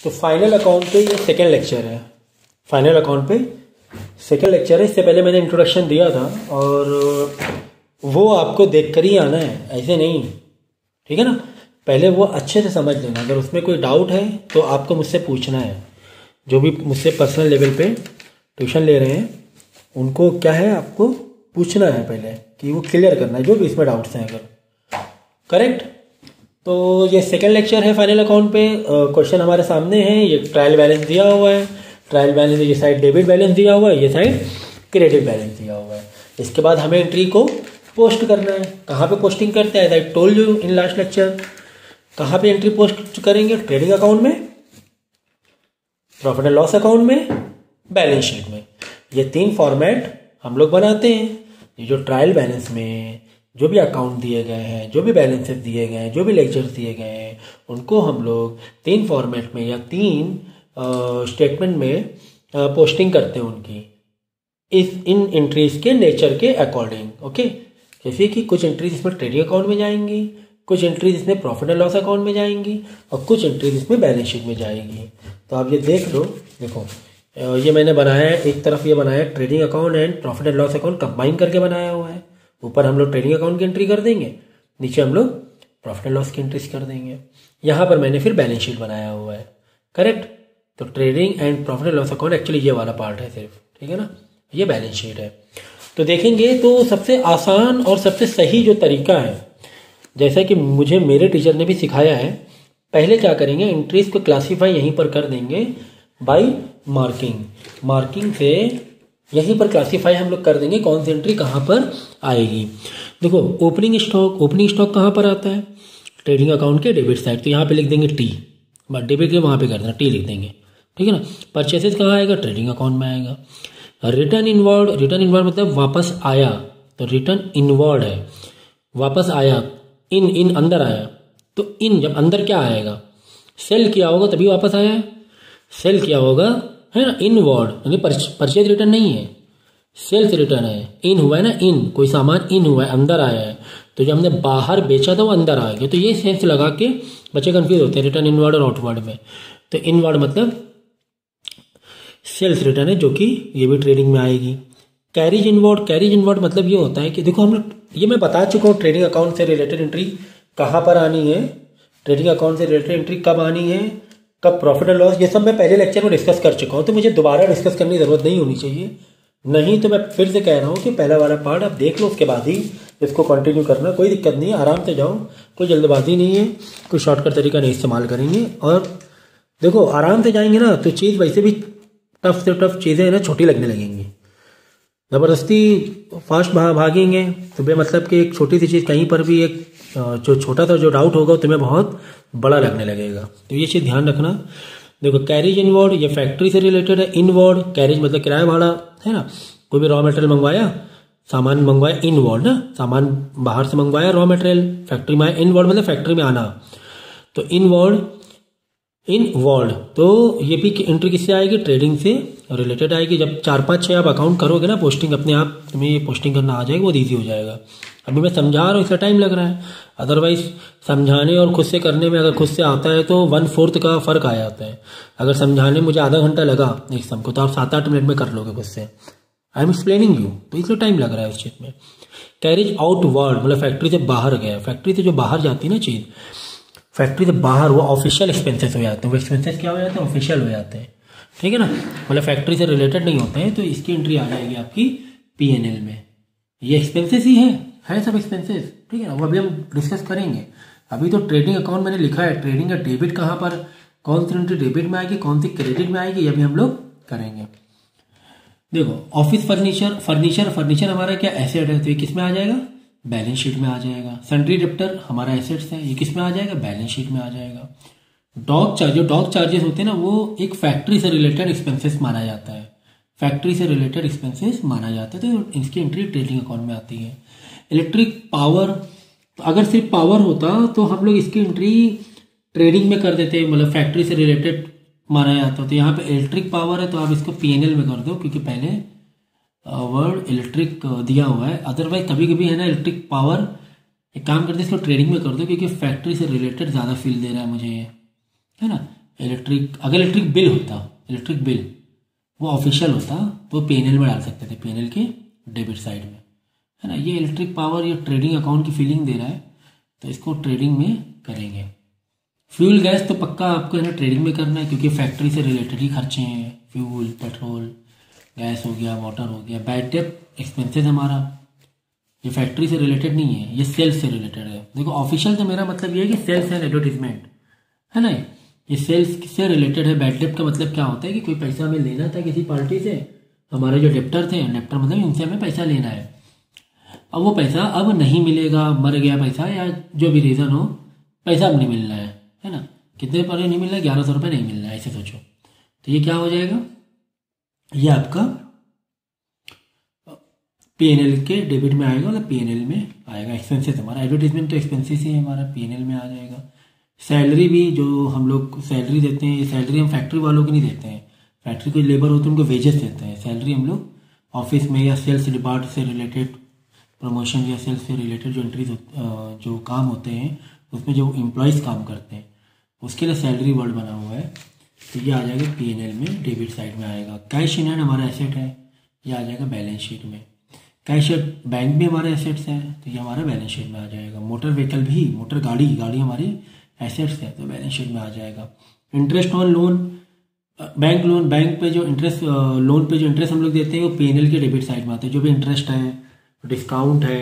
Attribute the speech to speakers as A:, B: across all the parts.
A: तो final account पे ये सेकेंड लेक्चर है। फाइनल अकाउंट पे सेकेंड लेक्चर है। इससे पहले मैंने इंट्रोडक्शन दिया था और वो आपको देख कर ही आना है, ऐसे नहीं, ठीक है ना। पहले वो अच्छे से समझ लेना। अगर उसमें कोई डाउट है तो आपको मुझसे पूछना है। जो भी मुझसे पर्सनल लेवल पे ट्यूशन ले रहे हैं उनको क्या है, आपको पूछना है पहले कि वो क्लियर करना है जो भी इसमें डाउट्स हैं अगर। करेक्ट। तो ये सेकेंड लेक्चर है फाइनल अकाउंट पे। क्वेश्चन हमारे सामने है। ये ट्रायल बैलेंस दिया हुआ है। ट्रायल बैलेंस ये साइड डेबिट बैलेंस दिया हुआ है, ये साइड क्रेडिट बैलेंस दिया हुआ है। इसके बाद हमें एंट्री को पोस्ट करना है। कहाँ पे पोस्टिंग करते हैं, आई told you in last lecture. कहाँ पे एंट्री पोस्ट करेंगे? ट्रेडिंग अकाउंट में, प्रॉफिट एंड लॉस अकाउंट में, बैलेंस शीट में। ये तीन फॉर्मेट हम लोग बनाते हैं। ये जो ट्रायल बैलेंस में जो भी अकाउंट दिए गए हैं, जो भी बैलेंसेस दिए गए हैं, जो भी लेक्चर्स दिए गए हैं, उनको हम लोग तीन फॉर्मेट में या तीन स्टेटमेंट में पोस्टिंग करते हैं उनकी इन एंट्रीज के नेचर के अकॉर्डिंग। ओके। जैसे कि कुछ एंट्रीज इसमें ट्रेडिंग अकाउंट में जाएंगी, कुछ एंट्रीज इसमें प्रॉफिट एंड लॉस अकाउंट में जाएंगी और कुछ एंट्रीज इसमें बैलेंस शीट में जाएंगी। तो आप ये देख लो। देखो ये मैंने बनाया है, एक तरफ ये बनाया है trading account and profit and loss account combine करके बनाया हुआ है। ऊपर हम लोग ट्रेडिंग अकाउंट की एंट्री कर देंगे, नीचे हम लोग प्रॉफिट एंड लॉस की एंट्रीज कर देंगे। यहाँ पर मैंने फिर बैलेंस शीट बनाया हुआ है। करेक्ट। तो trading and profit and loss account actually ये वाला पार्ट है सिर्फ, ठीक है ना। ये बैलेंस शीट है। तो देखेंगे तो सबसे आसान और सबसे सही जो तरीका है, जैसा कि मुझे मेरे टीचर ने भी सिखाया है, पहले क्या करेंगे, एंट्रीज को क्लासीफाई यहीं पर कर देंगे बाय मार्किंग। मार्किंग से यहीं पर क्लासीफाई हम लोग कर देंगे कौन सी एंट्री कहाँ पर आएगी। देखो ओपनिंग स्टॉक कहाँ पर आता है? ट्रेडिंग अकाउंट के डेबिट साइड। तो यहाँ पे लिख देंगे टी, बट डेबिट के वहाँ पे कर देना टी लिख देंगे, ठीक है ना। परचेसेस कहाँ आएगा? ट्रेडिंग अकाउंट में आएगा। रिटर्न इनवर्ड मतलब वापस आया, तो रिटर्न इनवर्ड है, वापस आया। इन अंदर आया, तो इन जब अंदर क्या आएगा? सेल किया होगा तभी वापस आया है। सेल किया होगा, है ना, इनवर्ड यानी परचेज रिटर्न नहीं है, सेल्स रिटर्न है। इन हुआ है ना, इन कोई सामान इन हुआ है, अंदर आया है। तो जब हमने बाहर बेचा था वो अंदर आ गया। तो ये सेंस लगा के बच्चे कंफ्यूज होते हैं रिटर्न इनवर्ड और आउटवर्ड में। तो इनवर्ड मतलब सेल्स रिटर्न है, जो कि ये भी ट्रेडिंग में आएगी। कैरिज इनवर्ड मतलब ये होता है कि देखो हम लोग, ये मैं बता चुका हूँ ट्रेडिंग अकाउंट से रिलेटेड एंट्री कहाँ पर आनी है, ट्रेडिंग अकाउंट से रिलेटेड एंट्री कब आनी है, कब प्रॉफिट एंड लॉस, ये सब मैं पहले लेक्चर में डिस्कस कर चुका हूँ। तो मुझे दोबारा डिस्कस करने की जरूरत नहीं होनी चाहिए। नहीं तो मैं फिर से कह रहा हूँ कि पहला वाला पार्ट आप देख लो, उसके बाद ही इसको कंटिन्यू करना। कोई दिक्कत नहीं है, आराम से जाओ, कोई जल्दबाजी नहीं है, कोई शॉर्टकट तरीका नहीं इस्तेमाल करेंगे। और देखो आराम से जाएंगे ना तो चीज़ वैसे भी टफ से टफ चीज़ें ना छोटी लगने लगेंगी। ज़बरदस्ती फास्ट भागेंगे तो बेमतलब कि एक छोटी सी चीज़ कहीं पर भी एक जो छोटा सा जो डाउट होगा तुम्हें बहुत बड़ा लगने लगेगा। तो ये चीज़ ध्यान रखना। देखो कैरिज इनवर्ड ये फैक्ट्री से रिलेटेड है। इनवर्ड कैरिज मतलब किराया भाड़ा, है ना। कोई भी रॉ मटेरियल मंगवाया, सामान मंगवाया, इनवर्ड ना, सामान बाहर से मंगवाया, रॉ मटेरियल फैक्ट्री में आया। इनवर्ड मतलब फैक्ट्री में आना। तो इनवर्ड तो ये भी एंट्री किससे आएगी? ट्रेडिंग से रिलेटेड आएगी। जब 4-5-6 आप अकाउंट करोगे ना, पोस्टिंग अपने आप तुम्हें ये पोस्टिंग करना आ जाएगी, बहुत ईजी हो जाएगा। अभी मैं समझा रहा हूँ इसका टाइम लग रहा है, अदरवाइज समझाने और खुद से करने में अगर खुद से आता है तो 1/4 का फ़र्क आ जाता है। अगर समझाने मुझे आधा घंटा लगा एक सम को, तो आप 7-8 मिनट में कर लोगे खुद से। आई एम एक्सप्लेनिंग यू, तो इसलिए टाइम लग रहा है उस चीज़ में। कैरिज आउटवर्ड मतलब फैक्ट्री से बाहर गया। फैक्ट्री से जो बाहर जाती है ना चीज़, फैक्ट्री से बाहर वो ऑफिशियल एक्सपेंसेस हो जाते हैं। वो एक्सपेंसेस क्या हो जाते हैं? ऑफिशियल हो जाते हैं, ठीक है ना। मतलब फैक्ट्री से रिलेटेड नहीं होते हैं। तो इसकी एंट्री आ जाएगी आपकी P&L में। ये एक्सपेंसेस ही है सब एक्सपेंसेस, ठीक है ना। वो अभी हम डिस्कस करेंगे। अभी तो ट्रेडिंग अकाउंट मैंने लिखा है, ट्रेडिंग का डेबिट कहाँ पर, कौन सी एंट्री डेबिट में आएगी, कौन सी क्रेडिट में आएगी, ये भी हम लोग करेंगे। देखो ऑफिस फर्नीचर हमारा क्या एसेट है, तो ये किस में आ जाएगा? बैलेंस शीट में आ जाएगा। सन्ड्री डेप्टर हमारा एसेट्स है, ये किस में आ जाएगा? बैलेंस शीट में आ जाएगा। डॉग चार्जेस होते हैं ना, वो एक फैक्ट्री से रिलेटेड एक्सपेंसेस माना जाता है। फैक्ट्री से रिलेटेड एक्सपेंसेस माना जाता है, तो इसकी एंट्री ट्रेडिंग अकाउंट में आती है। इलेक्ट्रिक पावर, तो अगर सिर्फ पावर होता तो हम लोग इसकी एंट्री ट्रेडिंग में कर देते, मतलब फैक्ट्री से रिलेटेड माना जाता। तो यहाँ पे इलेक्ट्रिक पावर है तो आप इसको P&L में कर दो, क्योंकि पहले वर्ड इलेक्ट्रिक दिया हुआ है। अदरवाइज कभी कभी है ना इलेक्ट्रिक पावर, एक काम करते हैं इसको ट्रेडिंग में कर दो, क्योंकि फैक्ट्री से रिलेटेड ज़्यादा फील दे रहा है मुझे ये, है ना। अगर इलेक्ट्रिक बिल होता, इलेक्ट्रिक बिल वो ऑफिशियल होता तो P&L में डाल सकते थे, P&L के डेबिट साइड में, है ना। ये इलेक्ट्रिक पावर, ये ट्रेडिंग अकाउंट की फीलिंग दे रहा है, तो इसको ट्रेडिंग में करेंगे। फ्यूल गैस तो पक्का आपको है ना ट्रेडिंग में करना है, क्योंकि फैक्ट्री से रिलेटेड ही खर्चे हैं, फ्यूल, पेट्रोल, गैस हो गया, वाटर हो गया। बैड डेट एक्सपेंसेस हमारा ये फैक्ट्री से रिलेटेड नहीं है, ये सेल्स से रिलेटेड है। देखो ऑफिशियल तो मेरा मतलब ये है कि सेल्स एंड एडवर्टीजमेंट, है ना, ये सेल्स से रिलेटेड है। बैड डेट का मतलब क्या होता है कि कोई पैसा हमें लेना था किसी पार्टी से, हमारे जो डेप्टर थे, डेप्टर मतलब इनसे हमें पैसा लेना है, अब वो पैसा अब नहीं मिलेगा, मर गया पैसा या जो भी रीज़न हो, पैसा अब नहीं मिल रहा है ना। कितने रुपये नहीं मिल रहा है? 1100 रुपये नहीं मिल रहा है, ऐसे सोचो। तो ये क्या हो जाएगा, ये आपका P&L के डेबिट में आएगा, मतलब P&L में आएगा। एक्सपेंसेस हमारा, एडवर्टीजमेंट तो एक्सपेंसेस ही है हमारा, P&L में आ जाएगा। सैलरी भी जो हम लोग सैलरी देते हैं, ये सैलरी हम फैक्ट्री वालों की नहीं देते हैं, फैक्ट्री के लेबर होते हैं उनको वेजेस देते हैं। सैलरी हम लोग ऑफिस में या सेल्स डिपार्ट से रिलेटेड, प्रमोशन या सेल्स से रिलेटेड जो एंट्रीज जो काम होते हैं उसमें जो एम्प्लॉयज़ काम करते हैं उसके लिए सैलरी वर्ड बना हुआ है। तो ये आ जाएगा P&L में, डेबिट साइड में आएगा। कैश इन हैंड हमारा एसेट है, ये आ जाएगा बैलेंस शीट में। कैश बैंक भी हमारे एसेट्स हैं, तो ये हमारा बैलेंस शीट में आ जाएगा। मोटर व्हीकल भी, मोटर गाड़ी हमारी एसेट्स है, तो बैलेंस शीट में आ जाएगा। Interest on loan, bank loan, bank पे जो इंटरेस्ट, लोन पे जो इंटरेस्ट हम लोग देते हैं वो P&L के डेबिट साइड में आते हैं। जो भी इंटरेस्ट है, डिस्काउंट है,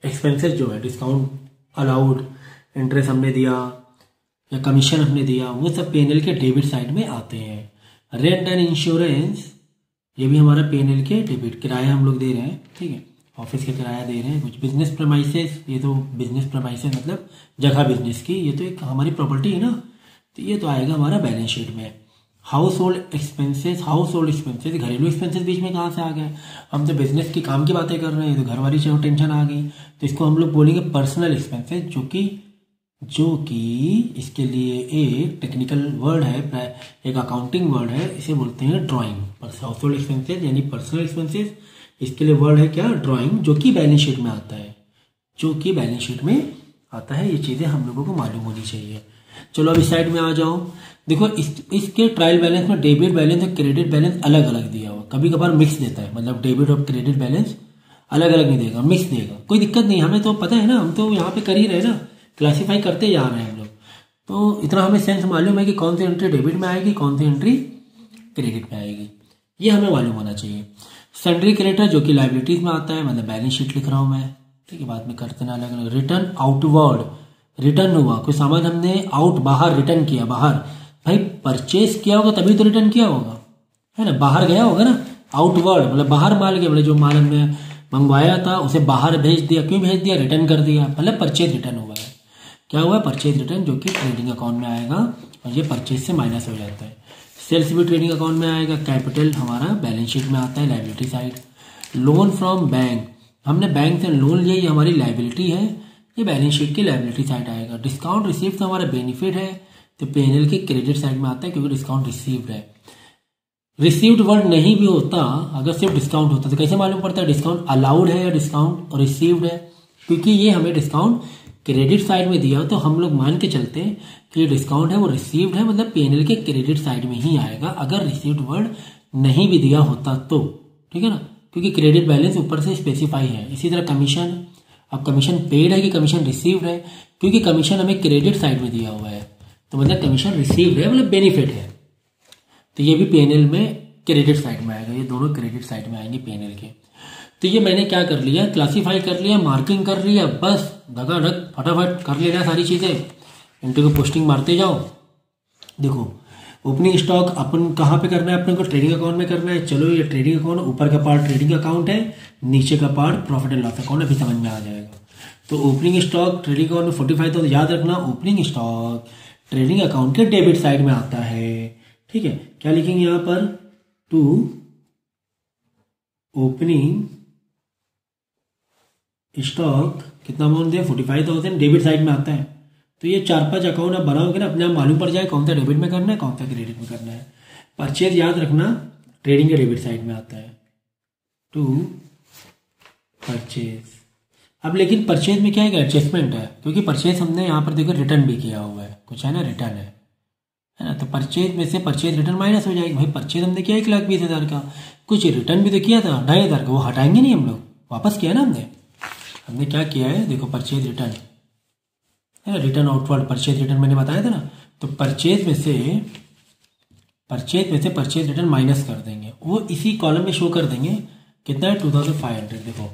A: एक्सपेंसेस जो है, डिस्काउंट अलाउड, इंटरेस्ट हमने दिया या कमीशन हमने दिया, वो सब P&L के डेबिट साइड में आते हैं। रेंट एंड इंश्योरेंस, ये भी हमारा P&L के डेबिट, किराया हम लोग दे रहे हैं, ठीक है, ऑफिस का किराया दे रहे हैं। कुछ बिजनेस प्रमाइसेस, ये तो बिजनेस प्रमाइसेस मतलब जगह बिजनेस की, ये तो एक हमारी प्रॉपर्टी है ना, तो ये तो आएगा हमारा बैलेंस शीट में। Household expenses, house hold expenses, घरेलू एक्सपेंसेस बीच में कहाँ से आ गए, हम तो बिजनेस की काम की बातें कर रहे हैं, तो घर वाली से टेंशन आ गई, तो इसको हम लोग बोलेंगे पर्सनल एक्सपेंसेस, जो कि इसके लिए एक टेक्निकल वर्ड है, एक अकाउंटिंग वर्ड है, इसे बोलते हैं ड्राइंग। हाउस होल्ड एक्सपेंसेस यानी पर्सनल एक्सपेंसेस, इसके लिए वर्ड है क्या, ड्राइंग, जो कि बैलेंस शीट में आता है, जो कि बैलेंस शीट में आता है। ये चीज़ें हम लोगों को मालूम होनी चाहिए। चलो अब इस साइड में आ जाओ। देखो इसके ट्रायल बैलेंस में डेबिट बैलेंस और क्रेडिट बैलेंस अलग अलग दिया हुआ, कभी कभार मिक्स देता है, मतलब डेबिट और क्रेडिट बैलेंस अलग अलग नहीं देगा, मिक्स देगा। कोई दिक्कत नहीं, हमें तो पता है ना, हम तो यहाँ पे कर ही रहे ना, क्लासीफाई करते जा रहे हैं हम लोग, तो इतना हमें सेंस मालूम है कि कौन सी एंट्री डेबिट में आएगी, कौन सी एंट्री क्रेडिट में आएगी, ये हमें मालूम होना चाहिए। सन्ड्री क्रेडिटर जो कि लाइबिलिटीज में आता है, मतलब बैलेंस शीट लिख रहा हूँ मैं, ठीक है, बाद में करते ना अलग अलग। रिटर्न आउटवर्ड, रिटर्न हुआ, कोई सामान हमने आउट, बाहर रिटर्न किया, बाहर भाई परचेज किया होगा तभी तो रिटर्न किया होगा, है ना, बाहर गया होगा ना। आउटवर्ड मतलब बाहर माल गया, मतलब जो माल हमने मंगवाया था उसे बाहर भेज दिया, क्यों भेज दिया, रिटर्न कर दिया, मतलब परचेज रिटर्न हुआ है। क्या हुआ, परचेज रिटर्न, जो कि ट्रेडिंग अकाउंट में आएगा और ये परचेज से माइनस हो जाता है। सेल्स भी ट्रेडिंग अकाउंट में आएगा। कैपिटल हमारा बैलेंस शीट में आता है, liability side. Loan from bank, हमने बैंक से लोन लिया, ये हमारी लाइबिलिटी है, ये बैलेंस शीट की लाइबिलिटी साइड आएगा। डिस्काउंट रिसीव्ड हमारा बेनिफिट है, तो P&L के क्रेडिट साइड में आता है, क्योंकि डिस्काउंट रिसीव्ड है। रिसीव्ड वर्ड नहीं भी होता, अगर सिर्फ डिस्काउंट होता तो कैसे मालूम पड़ता है डिस्काउंट अलाउड है या डिस्काउंट रिसीव्ड है, क्योंकि ये हमें डिस्काउंट क्रेडिट साइड में दिया, तो हम लोग मान के चलते हैं कि ये डिस्काउंट है वो रिसीव्ड है, मतलब P&L के क्रेडिट साइड में ही आएगा, अगर रिसीव्ड वर्ड नहीं भी दिया होता तो, ठीक है ना, क्योंकि क्रेडिट बैलेंस ऊपर से स्पेसिफाई है। इसी तरह कमीशन, अब कमीशन पेड है कि कमीशन रिसीव्ड है, क्योंकि कमीशन हमें क्रेडिट साइड में दिया हुआ है, तो मतलब कमीशन रिसीव्ड है, मतलब बेनिफिट है, तो ये भी P&L में क्रेडिट साइड में आएगा, ये दोनों क्रेडिट साइड में आएंगे P&L के। तो ये मैंने क्या कर लिया, क्लासीफाई कर लिया, मार्किंग कर लिया, बस धगाधक फटाफट कर लेना सारी चीज़ें, एंट्री को पोस्टिंग मारते जाओ। देखो ओपनिंग स्टॉक अपन कहाँ पे करना है, अपने को ट्रेडिंग अकाउंट में करना है। चलो ये ट्रेडिंग अकाउंट, ऊपर का पार्ट ट्रेडिंग अकाउंट है, नीचे का part profit and loss account, अभी समझ में आ जाएगा। तो ओपनिंग स्टॉक ट्रेडिंग अकाउंट में 45 तो याद रखना, ओपनिंग स्टॉक ट्रेडिंग अकाउंट के डेबिट साइड में आता है, ठीक है। क्या लिखेंगे यहाँ पर, टू ओपनिंग स्टॉक कितना अमाउंट दिया, 45,000, डेबिट साइड में आता है। तो ये 4-5 अकाउंट आप बनाओगे ना, अपने आप मालूम पड़ जाए कौन सा डेबिट में करना है, कौन सा क्रेडिट में करना है। परचेज याद रखना ट्रेडिंग के डेबिट साइड में आता है, टू परचेज। अब लेकिन परचेज में क्या है, एडजस्टमेंट है, क्योंकि परचेज हमने यहाँ पर देखो रिटर्न भी किया हुआ है, कुछ है ना, रिटर्न है, है ना। तो परचेज में से परचेज रिटर्न माइनस हो जाएगी। भाई परचेज हमने किया 1,20,000 का, कुछ रिटर्न भी तो किया था 2,500 का, वो हटाएंगे नहीं हम लोग, वापस किया ना हमने क्या किया है देखो, परचेज रिटर्न है ना, रिटर्न आउटवर्ड परचेज रिटर्न मैंने बताया था ना। तो परचेज में से परचेज रिटर्न माइनस कर देंगे, वो इसी कॉलम में शो कर देंगे। कितना है 2,500। देखो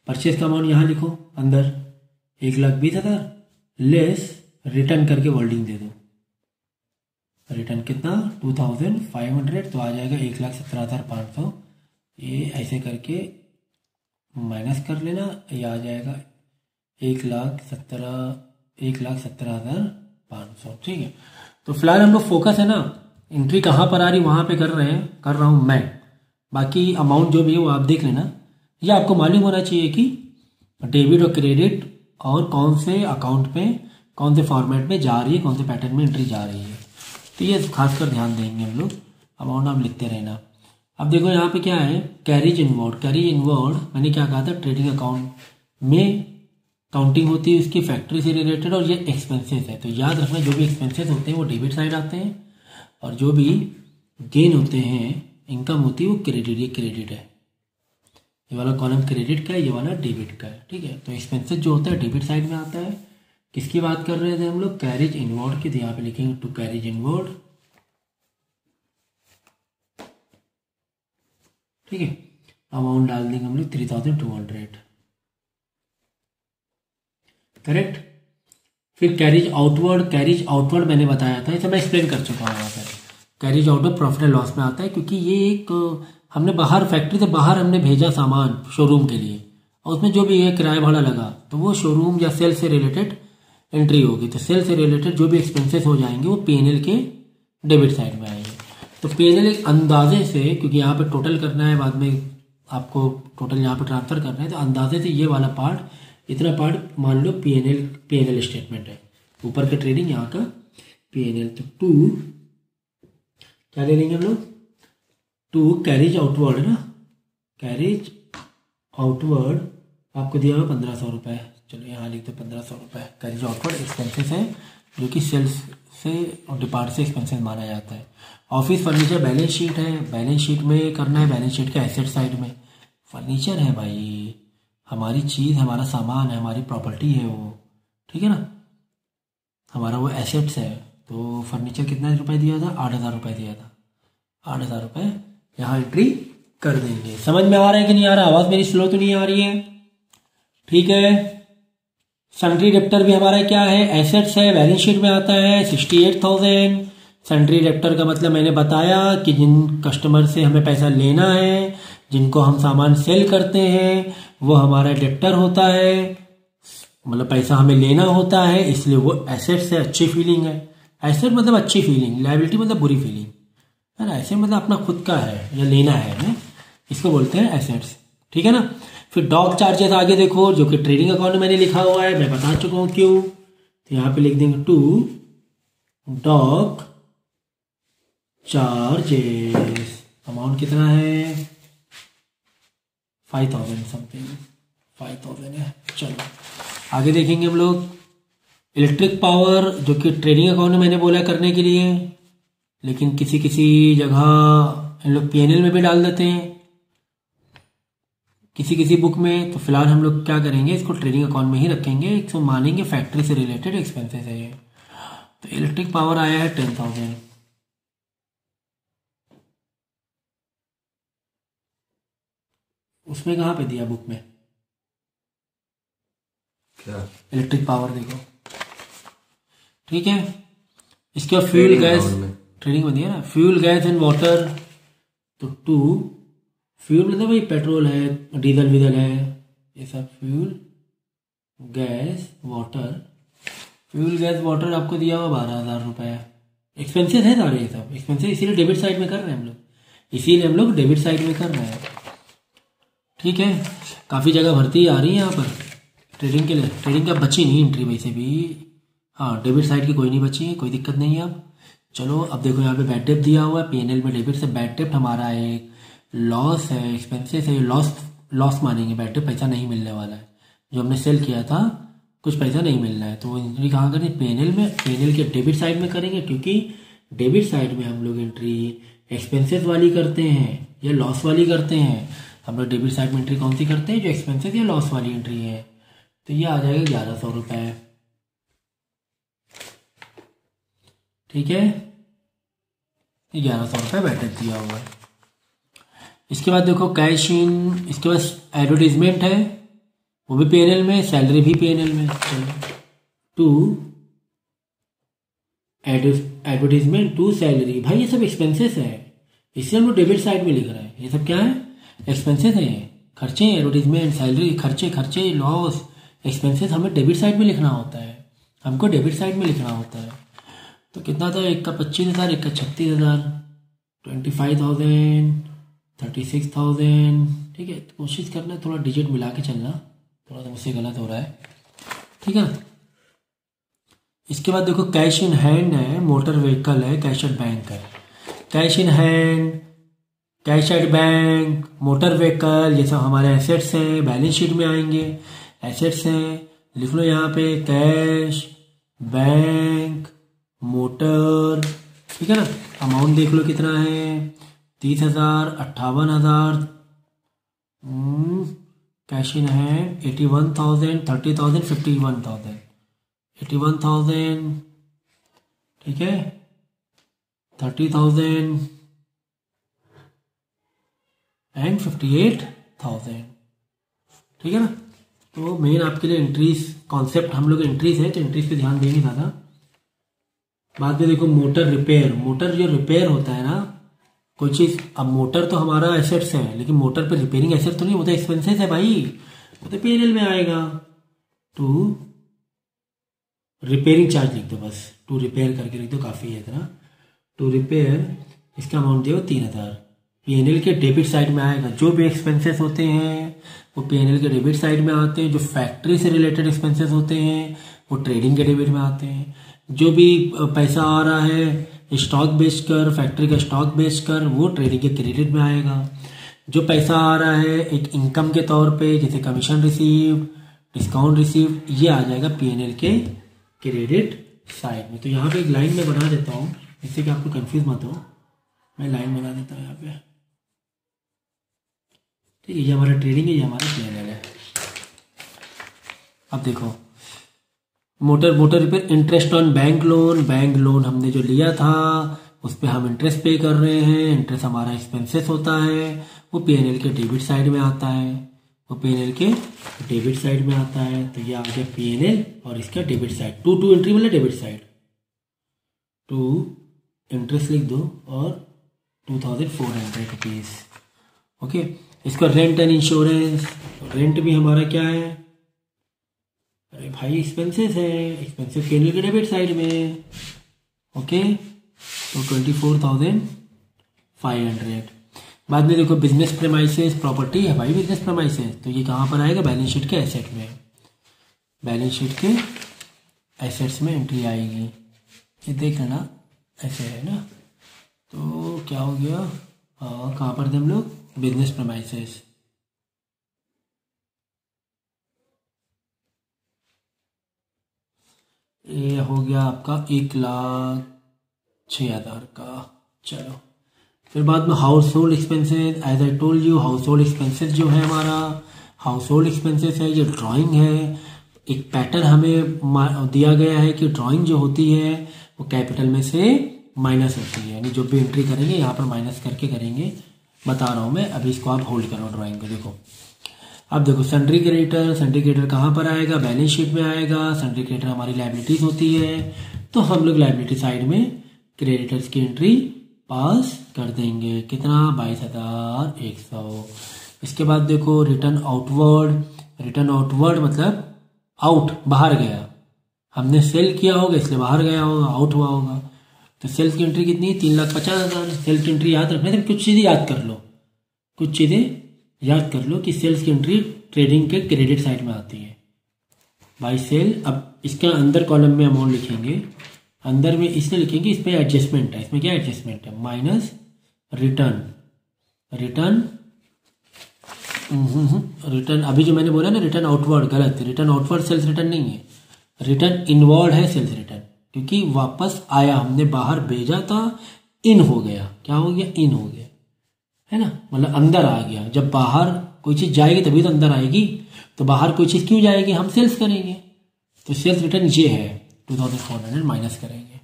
A: परचेज का अमाउंट यहाँ लिखो अंदर 1,20,000 लेस रिटर्न करके वर्डिंग दे दो। रिटर्न कितना 2,500, तो आ जाएगा 1,17,500। ये ऐसे करके माइनस कर लेना, ये आ जाएगा 1,17,500। ठीक है। तो फिलहाल हम लोग फोकस है ना एंट्री कहाँ पर आ रही वहाँ पे कर रहा हूँ मैं। बाकी अमाउंट जो भी है वो आप देख लेना। ये आपको मालूम होना चाहिए कि डेबिट और क्रेडिट और कौन से अकाउंट पे कौन से फॉर्मेट में जा रही है, कौन से पैटर्न में एंट्री जा रही है। तो ये खासकर ध्यान देंगे हम लोग। अमाउंट आप लिखते रहना। अब देखो यहाँ पे क्या है, कैरिज इनवर्ड। कैरिज इनवर्ड मैंने क्या कहा था, ट्रेडिंग अकाउंट में काउंटिंग होती है उसकी फैक्ट्री से रिलेटेड, और ये एक्सपेंसेस है। तो याद रखना जो भी एक्सपेंसेस होते हैं वो डेबिट साइड आते हैं, और जो भी गेन होते हैं, इनकम होती है वो क्रेडिट, ये क्रेडिट है। ये वाला कॉलम क्रेडिट का है, ये वाला डेबिट का है। ठीक है। तो एक्सपेंसेस जो होता है डेबिट साइड में आता है। किसकी बात कर रहे थे हम लोग, कैरिज इनवर्ड की। तो यहाँ पे लिखेंगे टू कैरिज इनवर्ड। ठीक है। अमाउंट डाल देंगे हम लोग 3,200। करेक्ट। फिर कैरिज आउटवर्ड मैंने बताया था, इसे मैं एक्सप्लेन कर चुका हूँ यहाँ पर। Carriage outward profit and loss में आता है, क्योंकि ये एक हमने बाहर फैक्ट्री से बाहर हमने भेजा सामान शोरूम के लिए, और उसमें जो भी है किराया भाड़ा लगा, तो वो शोरूम या सेल से रिलेटेड एंट्री होगी। तो सेल से रिलेटेड जो भी एक्सपेंसेस हो जाएंगे वो P&L के डेबिट साइड में आएंगे। तो P&L एक अंदाजे से, क्योंकि यहाँ पे टोटल करना है, बाद में आपको टोटल यहाँ पे ट्रांसफर करना है, तो अंदाजे से ये वाला पार्ट, इतना पार्ट मान लो P&L स्टेटमेंट है, ऊपर का ट्रेडिंग, यहाँ का P&L। तो 2 क्या ले लेंगे हम लोग, 2 कैरिज आउटवर्ड है ना, कैरिज आउटवर्ड आपको दिया हुआ 1,500 रुपये। चलो यहाँ लिख दो 1,500 रुपये। कैरिज आउटवर्ड एक्सपेंसेस है जो कि सेल्स से और डिपार्ट से एक्सपेंसेस माना जाता है। ऑफिस फर्नीचर बैलेंस शीट है, बैलेंस शीट में करना है, बैलेंस शीट का एसेट साइड में। फर्नीचर है भाई, हमारी चीज़, हमारा सामान है, हमारी प्रॉपर्टी है वो, ठीक है ना, हमारा वो एसेट्स है। तो फर्नीचर कितना रुपये दिया था, 8,000 रुपये दिया था। 8,000 रुपये यहाँ एंट्री कर देंगे। समझ में आ रहा है कि नहीं आ रहा, आवाज़ मेरी स्लो तो नहीं आ रही है, ठीक है। सन्ड्री डेप्टर भी हमारा क्या है, एसेट्स है, बैलेंस शीट में आता है 68,000। सन्ड्री डेप्टर का मतलब मैंने बताया कि जिन कस्टमर से हमें पैसा लेना है, जिनको हम सामान सेल करते हैं, वो हमारा डेप्टर होता है, मतलब पैसा हमें लेना होता है, इसलिए वो एसेट्स है। अच्छी फीलिंग है, एसेट मतलब अच्छी फीलिंग, लायबिलिटी मतलब बुरी फीलिंग है ना। एसेट मतलब अपना खुद का है या लेना है हमें, इसको बोलते हैं एसेट्स, ठीक है ना। फिर डॉक चार्जेस आगे देखो, जो कि ट्रेडिंग अकाउंट में मैंने लिखा हुआ है, मैं बता चुका हूं क्यों। तो यहाँ पे लिख देंगे 2 डॉक चार्जेस। अमाउंट कितना है 5,000 समथिंग, 5,000 है। चलो आगे देखेंगे हम लोग। इलेक्ट्रिक पावर जो कि ट्रेडिंग अकाउंट में मैंने बोला करने के लिए, लेकिन किसी किसी जगह इन लोग P&L में भी डाल देते हैं, किसी किसी बुक में। तो फिलहाल हम लोग क्या करेंगे, इसको ट्रेडिंग अकाउंट में ही रखेंगे, इसको मानेंगे फैक्ट्री से रिलेटेड एक्सपेंसेस है ये। तो इलेक्ट्रिक पावर आया है 10,000। उसमें कहाँ पे दिया बुक में, क्या इलेक्ट्रिक पावर देखो, ठीक है। इसके बाद फ्यूल गैस ट्रेडिंग में दिया ना, फ्यूल गैस एंड वाटर। तो 2 फ्यूल मतलब भाई पेट्रोल है, डीजल वीजल है, ये सब fuel gas water. Fuel gas water आपको दिया हुआ 12,000 रुपये। एक्सपेंसेस है सारे, ये सब एक्सपेंसेस, इसीलिए डेबिट साइड में कर रहे हैं हम लोग, इसीलिए हम लोग डेबिट साइड में कर रहे हैं, ठीक है। काफ़ी जगह भर्ती आ रही है यहाँ पर ट्रेडिंग के लिए। ट्रेडिंग का बची नहीं एंट्री वैसे भी, हाँ डेबिट साइड की कोई नहीं बची है, कोई दिक्कत नहीं है। अब चलो अब देखो यहाँ पे बैड डेप्ट दिया हुआ है, P&L में डेबिट से बैड डेप्ट हमारा एक लॉस है, एक्सपेंसेस है, लॉस मानेंगे, बैड डेप्ट पैसा नहीं मिलने वाला है। जो हमने सेल किया था कुछ पैसा नहीं मिलना है, तो वो एंट्री कहाँ करें, P&L में, P&L के डेबिट साइड में करेंगे, क्योंकि डेबिट साइड में हम लोग एंट्री एक्सपेंसेस वाली करते हैं या लॉस वाली करते हैं? हम लोग डेबिट साइड में एंट्री कौन सी करते हैं? जो एक्सपेंसेस या लॉस वाली एंट्री है। तो ये आ जाएगा 1100 रुपये। ठीक है, 1100 रुपये बैठक दिया हुआ है। इसके बाद देखो कैश इन, इसके बाद एडवर्टीजमेंट है, वो भी P&L में, सैलरी भी P&L में। टू एडवर्टीजमेंट टू सैलरी, भाई ये सब एक्सपेंसेस है, इसलिए हम लोग डेबिट साइड में लिख रहे हैं। ये सब क्या है? एक्सपेंसेस है, खर्चे, एडवर्टीजमेंट, सैलरी, खर्चे लॉस, एक्सपेंसेस हमें डेबिट साइड में लिखना होता है, हमको डेबिट साइड में लिखना होता है। तो कितना था? एक का 25,000, एक का 36,000, 25,000, 36,000। ठीक है, तो कोशिश करना थोड़ा डिजिट मिला के चलना, थोड़ा सा मुझसे गलत हो रहा है। ठीक है, इसके बाद देखो कैश इन हैंड है, मोटर व्हीकल है, कैश एट बैंक है। Cash in hand, cash at bank, motor vehicle, ये सब हमारे एसेट्स हैं, बैलेंस शीट में आएंगे, एसेट्स हैं। लिख लो यहाँ पे कैश, बैंक, मोटर। ठीक है ना, अमाउंट देख लो कितना है, 30,000, 58,000। Cash in hand 81,000, 30,000, 51,000, 81,000। ठीक है, 30,000 एंड 58,000। ठीक है ना, तो मेन आपके लिए एंट्रीज कॉन्सेप्ट, हम लोग एंट्रीज है तो एंट्रीज पे ध्यान देंगे ज़्यादा। बाद में देखो मोटर रिपेयर, मोटर जो रिपेयर होता है ना कोई चीज़, अब मोटर तो हमारा एसेट्स है, लेकिन मोटर पे रिपेयरिंग एसेट तो नहीं, वो तो एक्सपेंसेस है भाई, वो तो P&L में आएगा। टू रिपेयरिंग चार्ज लिख दो, बस टू रिपेयर करके लिख दो, काफ़ी है इतना। टू रिपेयर, इसका अमाउंट दिया 3,000, P&L के डेबिट साइड में आएगा। जो भी एक्सपेंसेस होते हैं वो P&L के डेबिट साइड में आते हैं, जो फैक्ट्री से रिलेटेड एक्सपेंसेस होते हैं वो ट्रेडिंग के डेबिट में आते हैं। जो भी पैसा आ रहा है स्टॉक बेच कर, फैक्ट्री का स्टॉक बेच कर, वो ट्रेडिंग के क्रेडिट में आएगा। जो पैसा आ रहा है एक इनकम के तौर पे, जैसे कमीशन रिसीव, डिस्काउंट रिसीव, ये आ जाएगा P&L के क्रेडिट साइड में। तो यहाँ पे एक लाइन में बना देता हूँ जिससे कि आपको कंफ्यूज मत हो, मैं लाइन बना देता हूँ यहाँ पे। ठीक है, ये हमारा ट्रेडिंग है, ये हमारा P&L है। अब देखो motor repair, interest on bank loan हमने जो लिया था उस पर हम इंटरेस्ट पे कर रहे हैं, इंटरेस्ट हमारा एक्सपेंसेस होता है, वो P&L के डेबिट साइड में आता है, वो P&L के डेबिट साइड में आता है। तो ये आ गया P&L और इसका डेबिट साइड। टू एंट्री मतलब डेबिट साइड, टू इंटरेस्ट लिख दो और 2,400 रुपीज़। ओके, इसका रेंट एंड इंश्योरेंस, रेंट भी हमारा क्या है? अरे भाई एक्सपेंसेस है, एक्सपेंसेस P&L के डेबिट साइड में। ओके, तो 24,500। बाद में देखो बिजनेस प्रेमाइसेस, प्रॉपर्टी है भाई बिजनेस प्रेमाइसेस, तो ये कहाँ पर आएगा? बैलेंस शीट के एसेट में, बैलेंस शीट के एसेट्स में एंट्री आएगी। ये देख लेना, ऐसे है ना, तो क्या हो गया? कहाँ पर थे हम लोग? Business premises. ये हो गया आपका 1,06,000 का। चलो, फिर बाद में household expenses, as I told you household expenses जो है हमारा, हाउस होल्ड एक्सपेंसेस है, ये ड्राइंग है। एक पैटर्न हमें दिया गया है कि ड्राइंग जो होती है वो कैपिटल में से माइनस होती है, यानी जो भी एंट्री करेंगे यहाँ पर माइनस करके करेंगे। बता रहा हूँ मैं, अभी इसको आप होल्ड करो ड्राइंग को। देखो अब देखो सन्ड्री क्रेडिटर कहाँ पर आएगा? बैलेंस शीट में आएगा। सन्ड्री क्रेडिटर हमारी लायबिलिटीज होती है, तो हम लोग लायबिलिटी साइड में क्रेडिटर्स की एंट्री पास कर देंगे। कितना? 22,100। इसके बाद देखो रिटर्न आउटवर्ड मतलब आउट, बाहर गया, हमने सेल किया होगा इसलिए बाहर गया होगा, आउट हुआ होगा। तो सेल्स की एंट्री कितनी है? 3,50,000। सेल्स की एंट्री याद रखने से कुछ चीज़ें याद कर लो, कुछ चीज़ें याद कर लो कि सेल्स की एंट्री ट्रेडिंग के क्रेडिट साइड में आती है बाई सेल। अब इसके अंदर कॉलम में अमाउंट लिखेंगे, अंदर में इसलिए लिखेंगे इस पर एडजस्टमेंट है। इसमें क्या एडजस्टमेंट है? माइनस रिटर्न अभी जो मैंने बोला ना रिटर्न आउटवर्ड, गलत। रिटर्न आउटवर्ड सेल्स रिटर्न नहीं है, रिटर्न इनवर्ड है सेल्स रिटर्न। क्योंकि वापस आया, हमने बाहर भेजा था, इन हो गया। क्या हो गया? इन हो गया, है ना, मतलब अंदर आ गया। जब बाहर कोई चीज़ जाएगी तभी तो अंदर आएगी, तो बाहर कोई चीज़ क्यों जाएगी? हम सेल्स करेंगे, तो सेल्स रिटर्न ये है 2400 माइनस करेंगे,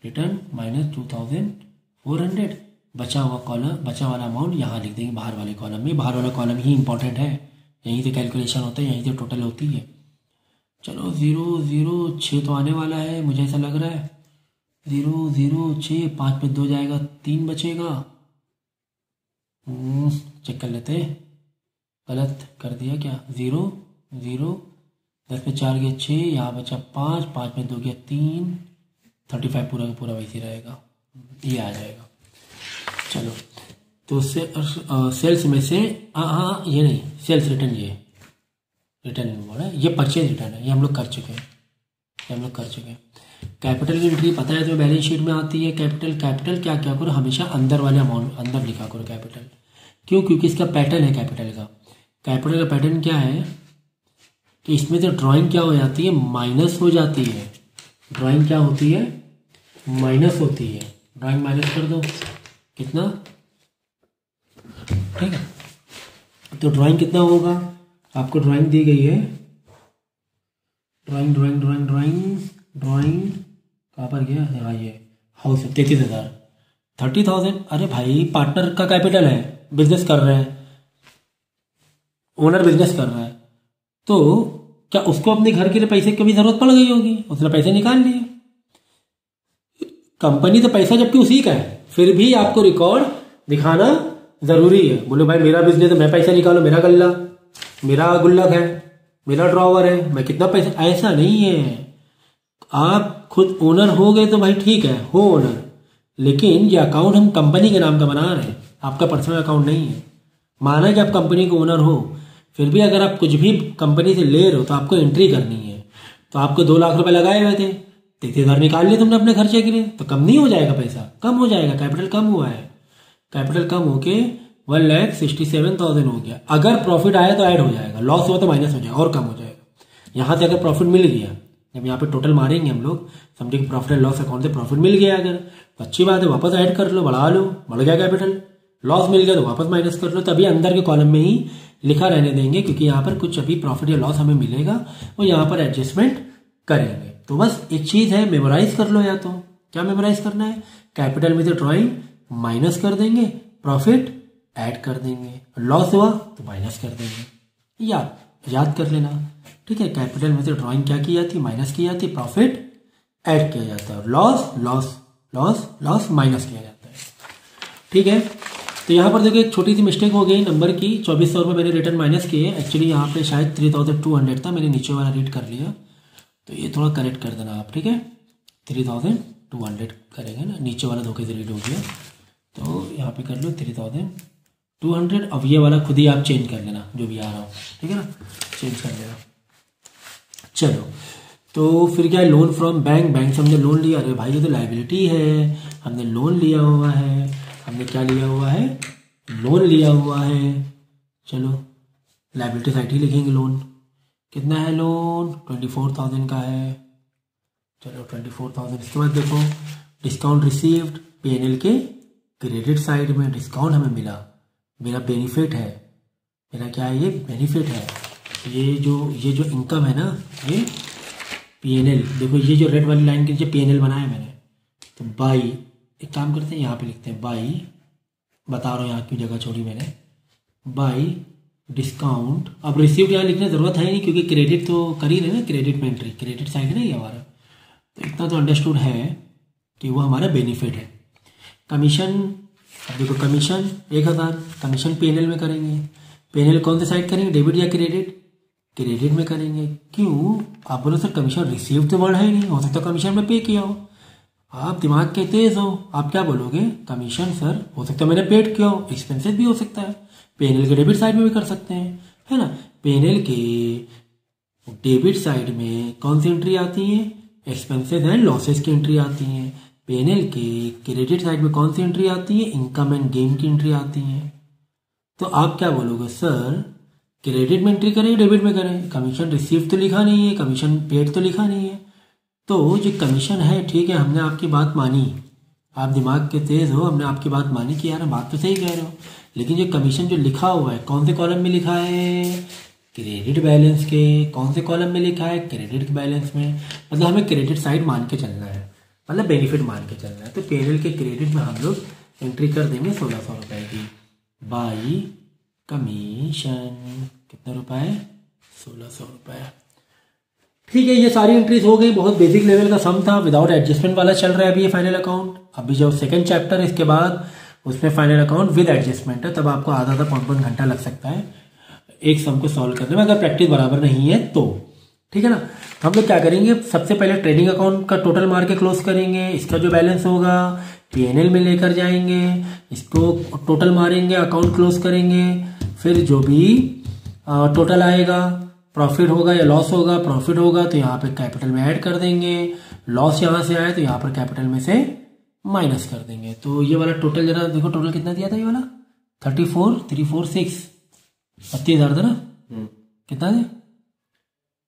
A: रिटर्न माइनस 2400, बचा हुआ कॉलम, बचा वाला अमाउंट यहाँ लिख देंगे बाहर वाले कॉलम में। बाहर वाला कॉलम ही इंपॉर्टेंट है, यहीं से कैलकुलेशन होता है, यहीं से टोटल होती है। चलो 006 तो आने वाला है मुझे ऐसा लग रहा है, 006, 5 में 2 जाएगा, 3 बचेगा। चेक कर लेते हैं, गलत कर दिया क्या? 0 0, 10 में 4 गया 6, यहाँ बचा 5, 5 में 2 गया 3, 35 पूरा का पूरा वैसे रहेगा, ये आ जाएगा। चलो तो उससे सेल्स में से हाँ ये नहीं, सेल्स रिटर्न, ये रिटर्न बोला है, ये परचेज रिटर्न है, ये हम लोग कर चुके हैं, ये हम लोग कर चुके हैं। कैपिटल की एंट्री पता है तो बैलेंस शीट में आती है। कैपिटल क्या क्या करो, हमेशा अंदर वाले अमाउंट अंदर लिखा करो कैपिटल। क्यों? क्योंकि इसका पैटर्न है कैपिटल का पैटर्न क्या है कि इसमें तो ड्राइंग क्या हो जाती है, माइनस हो जाती है। ड्राइंग क्या होती है? माइनस होती है। ड्राइंग माइनस कर दो, कितना? ठीक है, तो ड्राइंग कितना होगा? आपको ड्राइंग दी गई है, ड्राइंग कहाँ पर गया? हाँ ये हाउस 33,000, 30,000। अरे भाई पार्टनर का कैपिटल है, बिजनेस कर रहे हैं, ओनर बिजनेस कर रहा है, तो क्या उसको अपने घर के लिए पैसे की भी जरूरत पड़ गई होगी? उसने पैसे निकाल लिए। कंपनी तो पैसा जबकि उसी का है, फिर भी आपको रिकॉर्ड दिखाना जरूरी है। बोले भाई मेरा बिजनेस है, मैं पैसा निकालो, मेरा गल्ला, मेरा गुल्लक है, मेरा ड्रॉवर है, मैं कितना पैसा, ऐसा नहीं है। आप खुद ओनर हो गए तो भाई ठीक है, हो ओनर, लेकिन ये अकाउंट हम कंपनी के नाम का बना रहे हैं, आपका पर्सनल अकाउंट नहीं है। माना कि आप कंपनी के ओनर हो, फिर भी अगर आप कुछ भी कंपनी से ले रहे हो तो आपको एंट्री करनी है। तो आपको 2 लाख रुपए लगाए हुए थे, 33,000 निकाल लिए तुमने अपने खर्चे के लिए, तो कम नहीं हो जाएगा? पैसा कम हो जाएगा, कैपिटल कम हुआ है। कैपिटल कम होके 1,67,000 हो गया। अगर प्रॉफिट आया तो ऐड हो जाएगा, लॉस हुआ तो माइनस हो जाएगा और कम हो जाएगा। यहाँ से अगर प्रॉफिट मिल गया, जब यहाँ पे टोटल मारेंगे हम लोग, समझे कि प्रॉफिट एंड लॉस अकाउंट से प्रॉफिट मिल गया अगर, तो अच्छी बात है, वापस ऐड कर लो, बढ़ा लो, बढ़ गया कैपिटल। लॉस मिल गया तो वापस माइनस कर लो, तभी अंदर के कॉलम में ही लिखा रहने देंगे, क्योंकि यहाँ पर कुछ अभी प्रॉफिट या लॉस हमें मिलेगा, वो यहाँ पर एडजस्टमेंट करेंगे। तो बस एक चीज है, मेमोराइज कर लो। या तो क्या मेमोराइज करना है? कैपिटल में से ड्राइंग माइनस कर देंगे, प्रॉफिट ऐड कर देंगे, लॉस हुआ तो माइनस कर देंगे, याद कर लेना। ठीक है, कैपिटल में से ड्राइंग क्या की जाती है? माइनस की जाती है, प्रॉफिट ऐड किया जाता है, लॉस माइनस किया जाता है। ठीक है, तो यहाँ पर देखो एक छोटी सी मिस्टेक हो गई नंबर की, 2400 रुपये मैंने रिटर्न माइनस किए। एक्चुअली यहाँ पे शायद 3,200 था, मैंने नीचे वाला रीड कर लिया, तो ये थोड़ा करेक्ट कर देना आप। ठीक है, 3,200 करेंगे ना, नीचे वाला धोखे से रीड हो गया, तो यहाँ पे कर लो 3,200। अब ये वाला खुद ही आप चेंज कर लेना, जो भी आ रहा हो, ठीक है ना, चेंज कर लेना। चलो, तो फिर क्या है? लोन फ्रॉम बैंक से हमने लोन लिया। अरे भाई ये तो लाइबिलिटी है, हमने लोन लिया हुआ है, हमने क्या लिया हुआ है? लोन लिया हुआ है। चलो लाइबिलिटी साइड ही लिखेंगे, लोन कितना है? लोन 24,000 का है। चलो 24,000। इसके बाद देखो डिस्काउंट रिसीव्ड, P&L के क्रेडिट साइड में डिस्काउंट हमें मिला, मेरा बेनिफिट है, मेरा क्या है? ये बेनिफिट है। ये जो इनकम है ना, ये P&L, देखो ये जो रेड वाली लाइन के नीचे P&L बनाया मैंने, तो बाई, एक काम करते हैं यहाँ पे लिखते हैं बाई, बता रहा हूँ यहाँ क्यों जगह छोड़ी मैंने, बाई डिस्काउंट। अब रिसीव्ड यहाँ लिखने जरूरत है नहीं, क्योंकि क्रेडिट तो कर ही रहे ना, क्रेडिट में एंट्री, क्रेडिट साइड है ना ये हमारा, तो इतना तो अंडरस्टूड है कि वो हमारा बेनिफिट है। कमीशन, अब देखो कमीशन 1,000, कमीशन P&L में करेंगे। P&L कौन से साइड करेंगे? डेबिट या क्रेडिट? क्रेडिट में करेंगे। क्यों? आप बोलो सर कमीशन रिसीव तो वर्ड है ही नहीं, हो सकता कमीशन में पे किया हो। आप दिमाग के तेज हो, आप क्या बोलोगे? कमीशन सर हो सकता है मैंने पेड किया हो, एक्सपेंसेस भी हो सकता है, P&L के डेबिट साइड में भी कर सकते हैं, है ना। P&L के डेबिट साइड में कौन सी एंट्री आती है? एक्सपेंसेस एंड लॉसेस की एंट्री आती है। P&L के क्रेडिट साइड में कौन सी एंट्री आती है? इनकम एंड गेन की एंट्री आती है। तो आप क्या बोलोगे? सर क्रेडिट में एंट्री करें डेबिट में करें? कमीशन रिसीव तो लिखा नहीं है, कमीशन पेड तो लिखा नहीं है, तो जो कमीशन है, ठीक है, हमने आपकी बात मानी, आप दिमाग के तेज हो, हमने आपकी बात मानी कि यार बात तो सही कह रहे हो, लेकिन जो कमीशन जो लिखा हुआ है कौन से कॉलम में लिखा है? क्रेडिट बैलेंस के। कौन से कॉलम में लिखा है? क्रेडिट बैलेंस में। मतलब हमें क्रेडिट साइड मान के चलना है, मतलब बेनिफिट मान के चलना है। तो P&L के क्रेडिट में हम लोग एंट्री कर देंगे 1600 रुपए की बाई कमीशन। कितने रुपए? 1600 रुपए। ठीक है, ये सारी एंट्रीज हो गई। बहुत बेसिक लेवल का सम था, विदाउट एडजस्टमेंट वाला चल रहा है अभी ये फाइनल अकाउंट। अभी जो सेकंड चैप्टर है इसके बाद उसमें फाइनल अकाउंट विद एडजस्टमेंट है, तब आपको आधा पौन घंटा लग सकता है एक सम को सॉल्व करने में, अगर प्रैक्टिस बराबर नहीं है तो। ठीक है ना। हम लोग क्या करेंगे, सबसे पहले ट्रेडिंग अकाउंट का टोटल मार के क्लोज करेंगे। इसका जो बैलेंस होगा P&L में लेकर जाएंगे, इसको टोटल मारेंगे, अकाउंट क्लोज करेंगे। फिर जो भी टोटल आएगा, प्रॉफिट होगा या लॉस होगा, प्रॉफिट होगा तो यहाँ पे कैपिटल में ऐड कर देंगे, लॉस यहाँ से आए तो यहाँ पर कैपिटल में से माइनस कर देंगे। तो ये वाला टोटल जरा देखो, टोटल कितना दिया था ये वाला? 34,346 32,000 था ना? कितना है?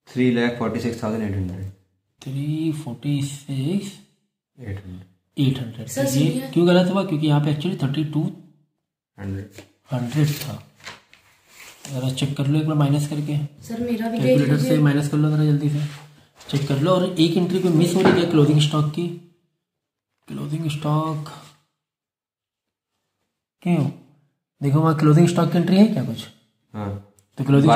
B: 3,46,800
A: 346,800। ये क्यों गलत हुआ? क्योंकि यहाँ पे एक्चुअली 3,200 था। जरा चेक कर लो एक बार माइनस करके,
C: सर मेरा भी
A: कैलकुलेटर से माइनस कर लो जरा जल्दी से, चेक कर लो। और एक एंट्री पे मिस हो रही है क्लोजिंग स्टॉक की। क्लोजिंग स्टॉक क्यों? देखो वहाँ क्लोजिंग स्टॉक की एंट्री है क्या कुछ?
B: हाँ,
A: तो क्लोजिंग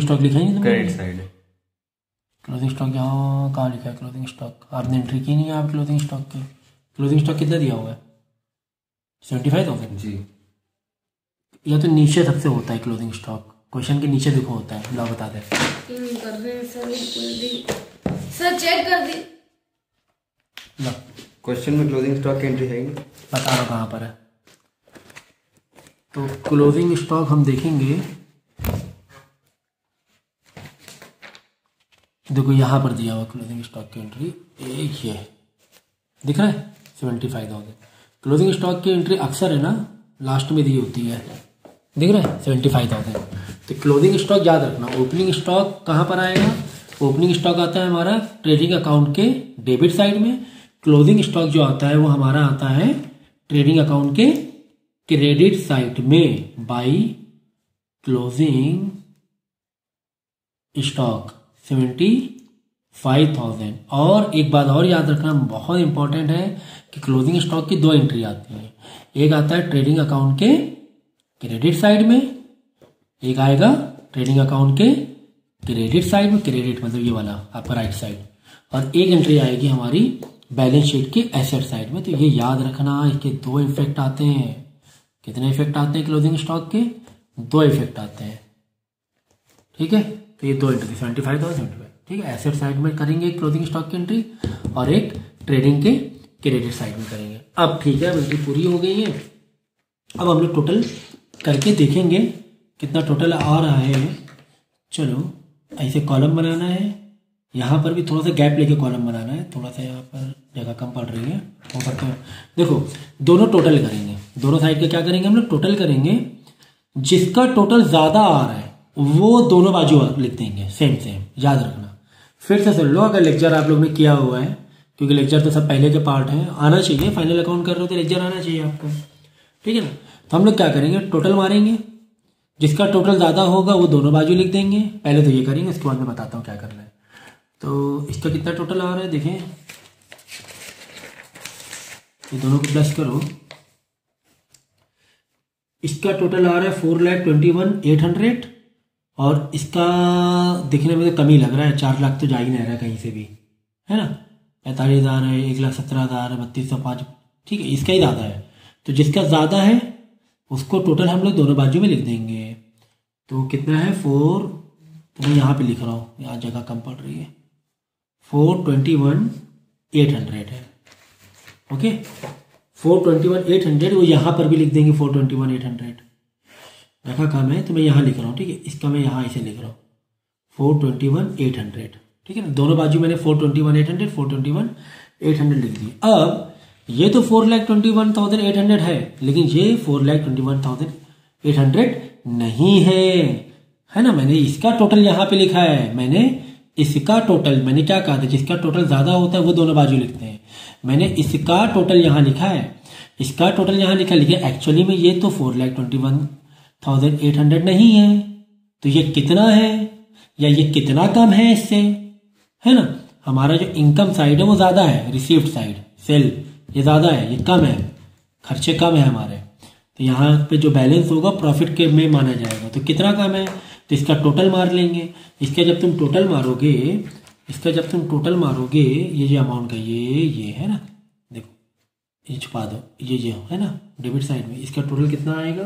A: स्टॉक लिखा ही नहीं
B: क्रेडिट साइड।
A: क्लोजिंग स्टॉक यहाँ कहाँ लिखा है? क्लोजिंग स्टॉक आपने एंट्री की नहीं है आप क्लोजिंग स्टॉक की। क्लोजिंग स्टॉक कितना दिया हुआ है? 75,000 जी। या तो नीचे सबसे होता है क्लोजिंग स्टॉक, क्वेश्चन के नीचे देखो होता है। ला बता दे।
C: कर रहे हैं सर चेक कर दी।
A: ला
B: क्वेश्चन में क्लोजिंग स्टॉक की एंट्री है ही नहीं।
A: बता रहा कहाँ पर है। तो क्लोजिंग स्टॉक हम देखेंगे, देखो यहाँ पर दिया हुआ क्लोजिंग स्टॉक की एंट्री, एक ये दिख रहा है 75,000। क्लोजिंग स्टॉक की एंट्री अक्सर है ना लास्ट में दी होती है, दिख रहा है 75,000। तो क्लोजिंग स्टॉक याद रखना। ओपनिंग स्टॉक कहाँ पर आएगा? ओपनिंग स्टॉक आता है हमारा ट्रेडिंग अकाउंट के डेबिट साइड में। क्लोजिंग स्टॉक जो आता है वो हमारा आता है ट्रेडिंग अकाउंट के क्रेडिट साइड में बाई क्लोजिंग स्टॉक 75,000। और एक बात और याद रखना बहुत इंपॉर्टेंट है कि क्लोजिंग स्टॉक की दो एंट्री आती है। एक आता है ट्रेडिंग अकाउंट के क्रेडिट साइड में, एक आएगा ट्रेडिंग अकाउंट के क्रेडिट साइड में, क्रेडिट मतलब ये वाला आपका राइट साइड, और एक एंट्री आएगी हमारी बैलेंस शीट के एसेट साइड में। तो ये याद रखना, इसके दो इफेक्ट आते हैं। कितने इफेक्ट आते हैं क्लोजिंग स्टॉक के? दो इफेक्ट आते हैं। ठीक है, तो ये दो एंट्री 75,000, ठीक है। एसेट साइड में करेंगे क्लोजिंग स्टॉक की एंट्री और एक ट्रेडिंग के क्रेडिट साइड में करेंगे। अब ठीक है, एंट्री पूरी हो गई है। अब हम लोग टोटल करके देखेंगे कितना टोटल आ रहा है। चलो ऐसे कॉलम बनाना है, यहाँ पर भी थोड़ा सा गैप लेके कॉलम बनाना है, थोड़ा सा यहाँ पर जगह कम पड़ रही है वो करते हैं। देखो दोनों टोटल करेंगे, दोनों साइड का क्या करेंगे हम लोग? टोटल करेंगे। जिसका टोटल ज्यादा आ रहा है वो दोनों बाजू लिख देंगे सेम याद रखना। फिर से सुन लो, अगर लेक्चर आप लोग ने किया हुआ है, क्योंकि लेक्चर तो सब पहले के पार्ट हैं, आना चाहिए। फाइनल अकाउंट कर रहे हो तो लेक्चर आना चाहिए आपको, ठीक है ना। तो हम लोग क्या करेंगे? टोटल मारेंगे, जिसका टोटल ज़्यादा होगा वो दोनों बाजू लिख देंगे। पहले तो ये करेंगे, उसके बाद मैं बताता हूँ क्या करना है। तो इसका कितना टोटल आ रहा है देखें, ये दोनों को प्लस करो। इसका टोटल आ रहा है 4,21,800 और इसका दिखने में तो कम ही लग रहा है, 4 लाख तो जा ही नहीं रहा है कहीं से भी, है ना। 45,000 है, 1,17,000 है, 3205, ठीक है, इसका ही ज़्यादा है। तो जिसका ज़्यादा है उसको टोटल हम लोग दोनों बाजू में लिख देंगे। तो कितना है 4, तो मैं यहाँ पे लिख रहा हूँ, यहाँ जगह कम पड़ रही है, 421,800 है। ओके, 421,800 वो यहाँ पर भी लिख देंगे 421,800, जगह कम है तो मैं यहाँ लिख रहा हूँ, ठीक है। इसका मैं यहाँ ऐसे लिख रहा हूँ 421,800, ठीक है ना। दोनों बाजू मैंने 421,800 421,800 लिख दी। अब ये तो 4,21,800 है, लेकिन ये 4,21,800 नहीं है, है ना। मैंने इसका टोटल यहाँ पे लिखा है, मैंने इसका टोटल, मैंने क्या कहा था, जिसका टोटल ज्यादा होता है वो दोनों बाजू लिखते हैं। मैंने इसका टोटल यहां लिखा है, इसका टोटल यहां लिखा, लेकिन एक्चुअली में ये तो 4,21,800 नहीं है। तो ये कितना है या ये कितना कम है इससे, है ना। हमारा जो इनकम साइड है वो ज्यादा है, रिसीव्ड साइड सेल ये ज्यादा है, ये कम है, खर्चे कम है हमारे। तो यहाँ पे जो बैलेंस होगा प्रॉफिट के में माना जाएगा। तो कितना कम है, तो इसका टोटल मार लेंगे। इसका जब तुम टोटल मारोगे, ये जो अमाउंट का ये है ना, देखो ये छुपा दो, ये जो है ना डेबिट साइड में, इसका टोटल कितना आएगा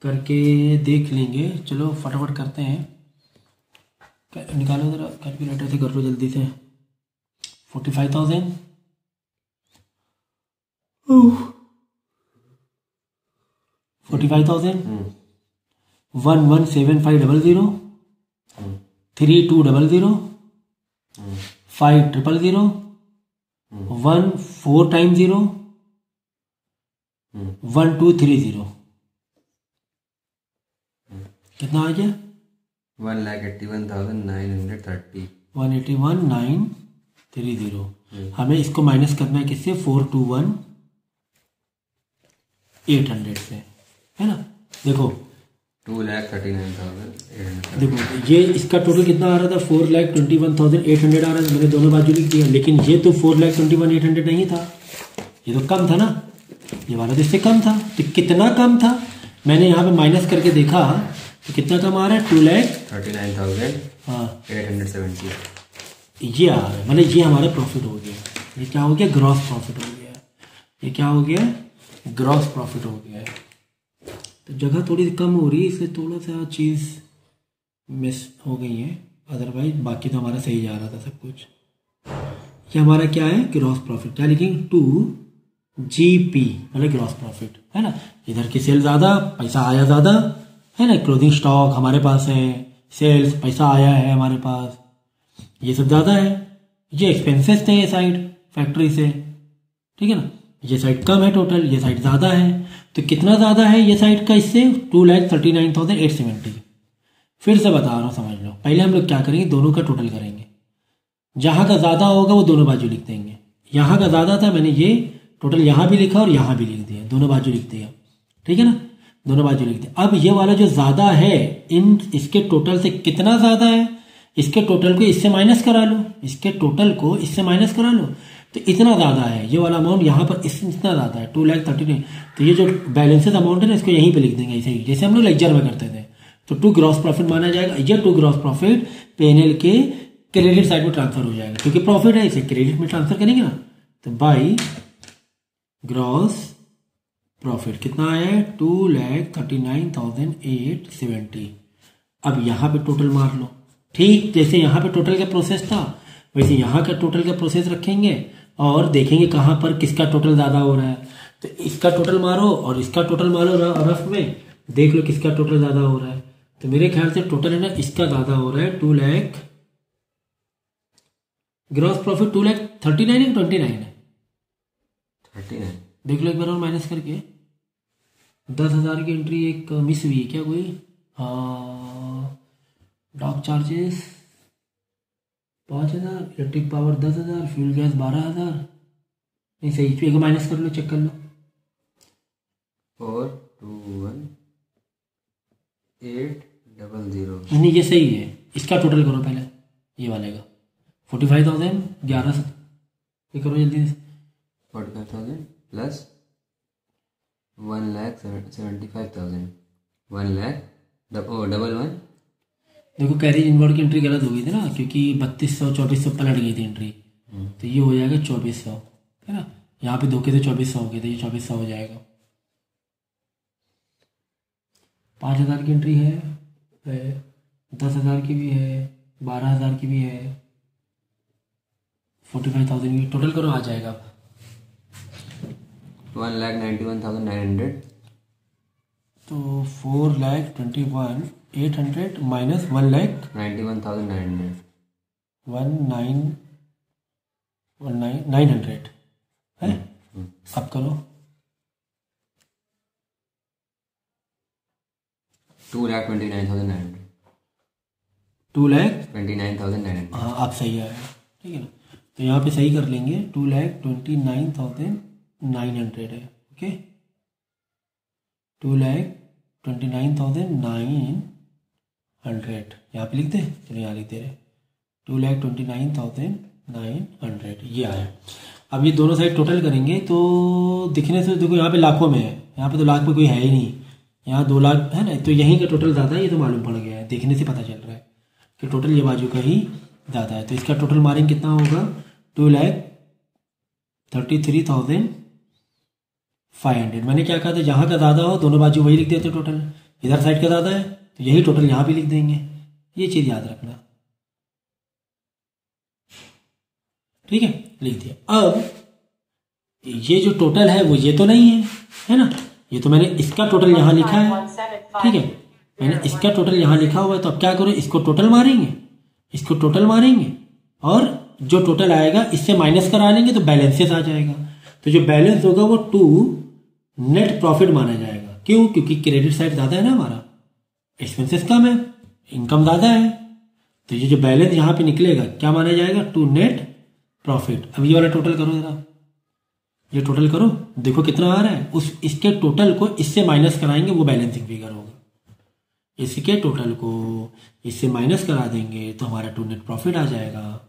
A: करके देख लेंगे। चलो फटाफट करते हैं, निकालो जरा कैलकुलेटर से, कर लो जल्दी से। 45,000 45,000 117500 3200 5000 14 टाइम 0 1230 कितना आ गया
B: 1,81,930
A: 181,930। हमें इसको माइनस करना है किससे, 421,800 से, है ना। देखो
B: 2,39,800।
A: देखो ये इसका टोटल कितना आ रहा था, 4,21,800 आ रहा था। मैंने दोनों बाजू लिख दिया, लेकिन ये तो 4,21,800 नहीं था, ये तो कम था ना, ये वाला तो इससे कम था। तो कितना कम था, मैंने यहाँ पे माइनस करके देखा तो कितना कम आ रहा है,
B: 2,39,870।
A: ये आ रहा है, मतलब ये हमारा प्रॉफिट हो गया। ये क्या हो गया, ग्रॉस प्रॉफिट हो गया। ये क्या हो गया, ग्रॉस प्रॉफिट हो गया है। तो जगह थोड़ी सी कम हो रही है, इसलिए थोड़ा सा चीज़ मिस हो गई है, अदरवाइज बाकी तो हमारा सही जा रहा था सब कुछ। ये हमारा क्या है, ग्रॉस प्रॉफिट। क्या लिखेंगे, 2GP मतलब ग्रॉस प्रॉफिट, है ना। इधर की सेल ज़्यादा, पैसा आया ज़्यादा, है ना। क्लोजिंग स्टॉक हमारे पास है, सेल्स पैसा आया है हमारे पास, ये सब ज़्यादा है। ये एक्सपेंसेस थे ये साइड फैक्ट्री से, ठीक है ना। ये साइड कम है टोटल, ये साइड ज़्यादा है। तो कितना ज़्यादा है ये साइड का इससे, 2,39,870। फिर से बता रहा हूँ, समझ लो। पहले हम लोग क्या करेंगे, दोनों का टोटल करेंगे। जहाँ का ज़्यादा होगा वो दोनों बाजू लिख देंगे। यहाँ का ज़्यादा था, मैंने ये टोटल यहाँ भी लिखा और यहाँ भी लिख दिया, दोनों बाजू लिख दिया, ठीक है ना, दोनों बाजू लिख दिया। अब ये वाला जो ज़्यादा है, इसके टोटल से कितना ज़्यादा है, इसके टोटल को इससे माइनस करा लो, इसके टोटल को इससे माइनस करा लो। तो इतना ज़्यादा है ये वाला अमाउंट, यहाँ पर इतना ज़्यादा है 2,39,000। तो ये जो बैलेंसेस अमाउंट है ना, इसको यहीं पे लिख देंगे ऐसे ही, जैसे हम लोग लेक्चर में करते थे। तो 2 ग्रॉस प्रॉफिट माना जाएगा। ये 2 ग्रॉस प्रॉफिट P&L के क्रेडिट साइड में ट्रांसफर हो जाएगा, क्योंकि प्रॉफिट है, इसे क्रेडिट में ट्रांसफर करेंगे ना। तो बाई ग्रॉस प्रॉफिट कितना आया है, 2,39,870। अब यहाँ पे टोटल मार लो, ठीक जैसे यहाँ पे टोटल का प्रोसेस था वैसे यहाँ का टोटल का प्रोसेस रखेंगे और देखेंगे कहाँ पर किसका टोटल ज़्यादा हो रहा है। तो इसका टोटल मारो और इसका टोटल मारो, रफ में देख लो किसका टोटल ज़्यादा हो रहा है। तो मेरे ख्याल से टोटल है ना, इसका ज़्यादा हो रहा है, 2 लाख ग्रॉस प्रॉफिट 2,39,000 है, 29 है,
B: 39।
A: देख लो एक बार और माइनस करके। 10,000 की एंट्री एक मिस हुई है क्या कोई, हाँ। Dock charges 5,000, electric power 10,000, fuel gas 12,000, नहीं सही, एक माइनस कर लो, चेक कर लो।
B: 421,800।
A: नहीं ये सही है, इसका टोटल करो पहले, ये वाले का 45,000 1100, ये करो जल्दी से।
B: 45,000 प्लस 1,75,000, 1,00,000 डबल 1।
A: देखो कैरेज इनवर्ड की एंट्री गलत हो गई थी ना, क्योंकि 3200 2400 पलट गई थी एंट्री। तो ये हो जाएगा 2400, है ना। यहाँ पे धोखे से 2400 हो गए थे, ये 2400 हो जाएगा। 5,000 की एंट्री है, 10,000 की भी है, 12,000 की भी है, 45,000 की टोटल करो, आ जाएगा
B: 1,91,900।
A: तो 4,21,800 माइनस 1,91,900 है। अब करो
B: 2,29,900। 2,29,900।
A: हाँ आप सही आया, ठीक है ना। तो यहाँ पे सही कर लेंगे, 2,29,900 है, ओके। 2,29,900 यहाँ पे लिख दे, चलो यहाँ लिख दे रहे 2,29,900 ये आया। अब ये दोनों साइड टोटल करेंगे तो दिखने से देखो यहाँ पे लाखों में है, यहाँ पे तो लाख में कोई है ही नहीं, यहाँ 2 लाख है ना, तो यहीं का टोटल ज़्यादा है, ये तो मालूम पड़ गया है, देखने से पता चल रहा है कि टोटल ये बाजू का ही ज़्यादा है। तो इसका टोटल मारेंगे कितना होगा, 2,33,500। मैंने क्या कहा था, जहाँ का ज़्यादा हो दोनों बाजू वही लिख देते टोटल, इधर साइड का ज़्यादा है तो यही टोटल यहाँ भी लिख देंगे, ये चीज़ याद रखना, ठीक है, लिख दिया। अब ये जो टोटल है वो ये तो नहीं है ना, ये तो मैंने इसका टोटल यहाँ लिखा है, ठीक है, मैंने इसका टोटल यहाँ लिखा हुआ है। तो अब क्या करो, इसको टोटल मारेंगे, इसको टोटल मारेंगे और जो टोटल आएगा इससे माइनस करा लेंगे तो बैलेंसेस आ जाएगा। तो जो बैलेंस होगा वो 2 नेट प्रॉफिट माना जाएगा। क्यों? क्योंकि क्रेडिट साइड ज़्यादा है ना हमारा, एक्सपेंसेस कम है, इनकम ज़्यादा है, तो ये जो बैलेंस यहाँ पे निकलेगा क्या माना जाएगा, 2 नेट प्रॉफिट। अब ये वाला टोटल करो जरा, ये टोटल करो, देखो कितना आ रहा है, उस इसके टोटल को इससे माइनस कराएंगे वो बैलेंसिंग फिगर होगा, इसके टोटल को इससे माइनस करा देंगे तो हमारा 2 नेट प्रॉफिट आ जाएगा।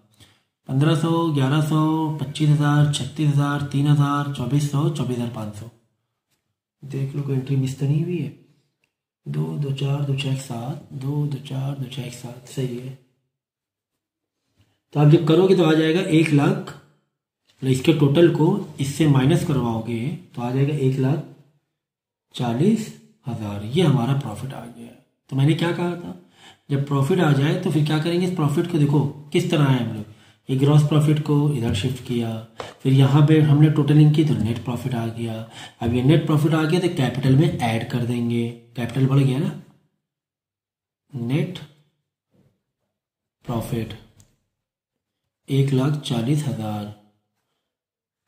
A: 1500, 1100, 25,000, 36,000, 3,000, 2400, 24,500। देख लो कोई एंट्री मिस तो नहीं हुई है, 2 2 4 2 6 7, 2 2 4 2 6 7, सही है। तो आप जब करोगे तो आ जाएगा 1 लाख, इसके टोटल को इससे माइनस करवाओगे तो आ जाएगा 1,40,000। ये हमारा प्रॉफिट आ गया। तो मैंने क्या कहा था, जब प्रॉफिट आ जाए तो फिर क्या करेंगे, इस प्रॉफिट को देखो किस तरह है, हम लोग ये ग्रॉस प्रॉफिट को इधर शिफ्ट किया, फिर यहाँ पे हमने टोटलिंग की तो नेट प्रॉफिट आ गया। अब ये नेट प्रॉफिट आ गया तो कैपिटल में ऐड कर देंगे, कैपिटल बढ़ गया ना, नेट प्रॉफिट 1,40,000।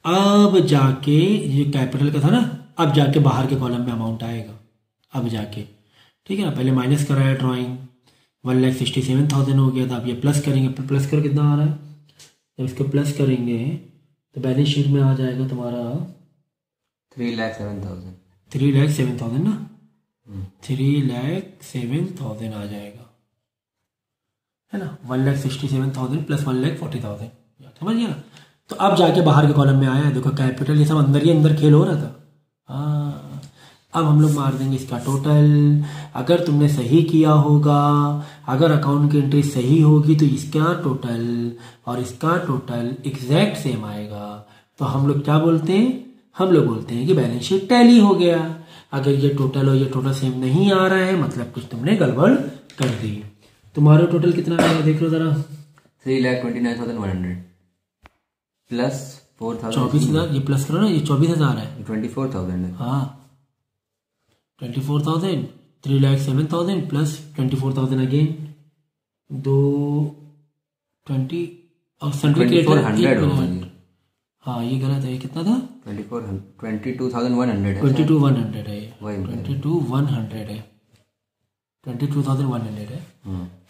A: अब जाके ये कैपिटल का था ना, अब जाके बाहर के कॉलम में अमाउंट आएगा, अब जाके, ठीक है ना। पहले माइनस कराया ड्राइंग, 1,67,000 हो गया था, अब ये प्लस करेंगे, प्लस करो कितना आ रहा है, जब इसको प्लस करेंगे तो बैलेंस शीट में आ जाएगा तुम्हारा
B: 3,07,000।
A: 3,07,000 ना, 3,07,000 आ जाएगा, है ना। 1,67,000 प्लस 1,40,000, समझ गया ना। तो अब जाके बाहर के कॉलम में आया है, देखो कैपिटल ये सब अंदर ही अंदर खेल हो रहा था। हाँ, अब हम लोग मार देंगे इसका टोटल। अगर तुमने सही किया होगा, अगर अकाउंट की एंट्री सही होगी तो इसका टोटल और इसका टोटल एग्जैक्ट सेम आएगा। तो हम लोग क्या बोलते हैं, हम लोग बोलते हैं कि बैलेंस शीट टैली हो गया। अगर ये टोटल और ये टोटल सेम नहीं आ रहा है मतलब कुछ तुमने गड़बड़ कर दी। तुम्हारा टोटल कितना आएगा देख लो जरा,
B: 3,29,100 प्लस 4,000,
A: 24,000, ये प्लस करो ना, ये 24,000 है,
B: 24,000 है।
A: हाँ 24,000, 3,07,000 प्लस 24,000 अगेन 220 और
B: 24,100
A: हाँ ये गलत है, ये कितना था,
B: 22,100 है,
A: 22,100 है,
B: वही
A: 22,100 है, 22,100 है,